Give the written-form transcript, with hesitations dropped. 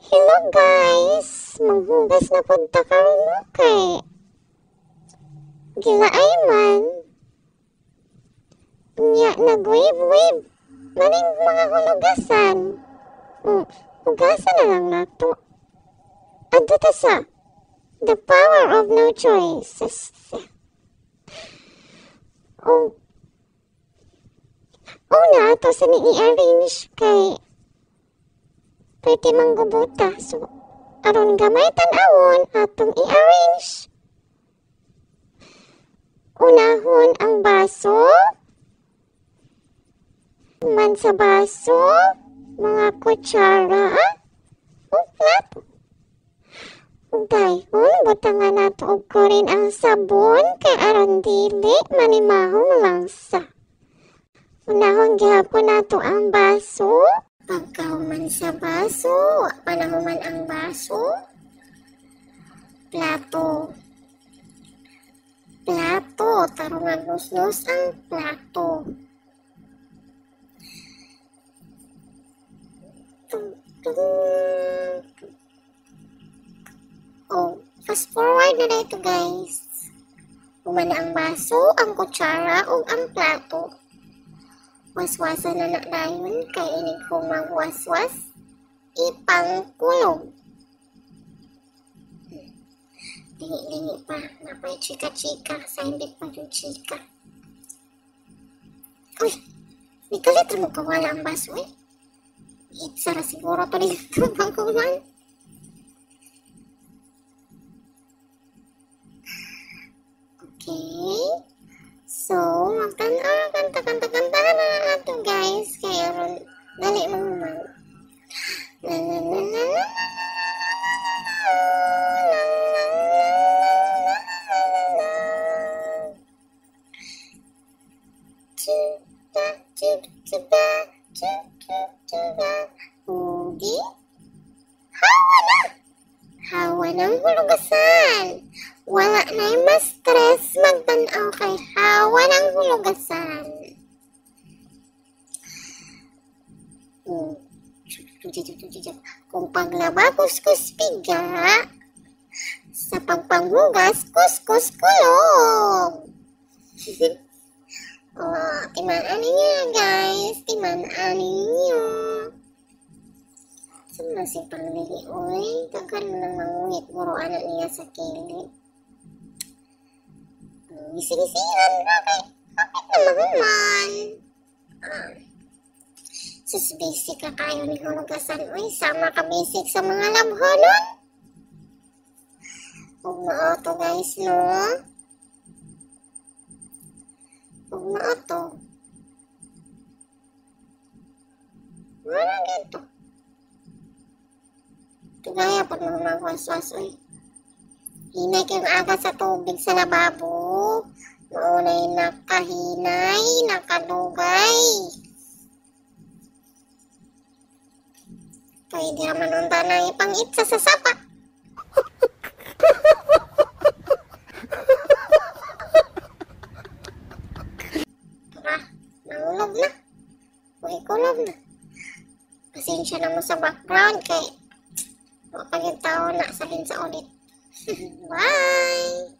Hello guys! Manghugas na punta karon mo kay gilaay man. Nya nag-wave-wave. Maning mga hulugasan. Hugasan na lang nato. Adto ta sa the power of no choices. Una ato sa ni-arrange kay pwede manggubuta. So, aron gamay tan-awon atong i-arrange. Unahon ang baso. Man sa baso, mga kutsara, o plato. Ug dayhon, butangan nato og kurin ang sabon kay aron dili manimahong langsa. Unahon gihapon nato ang baso. Pagkahuman sa baso, panahuman ang baso. Plato. Plato, tarong agnos-nos ang plato. Fast forward na ito guys. Human ang baso, ang kutsara, o ang plato. Waswasan na dayon kay inig kong magwaswas, ipangkulog. Lingi-lingi pa, napay chika-chika, sa hindi pa yung chika. Uy, may kalit mo kawala ang baso eh. Itsara siguro to dito pangkuman. Okay. So, kanta-kanta na nato guys. Kaya ron, dali mo naman. Udi? Hawa na! Hawa ng hulugasan. Wala na yung ma-stress magtanaw kay hawa ng hulugasan. Kung paglaba, kuskus piga. Sa pagpanghugas, kuskus kulong. Timaan ninyo guys. Timaan ninyo. Saan si panglili? Uy, tagal mo nang mangungit. Buro anak niya sa kilid. Gising-gisingan. Okay naman. Sus, basic ka kayo ni hulugasan. Uy, sama ka basic sa mga labhonon. Huwag maato guys, no? Huwag maato. Wala dito. Tugaya pag mga waswas, uy. Hinay kayong aga sa tubig sa lababo. Maunay nakahinay, nakadugay. Pwede naman unta na ipangitsa sa sapa. Nangulog na. Uy, kulog na. Pasensya na mo sa background kay mapagintao na sa ulit. Bye!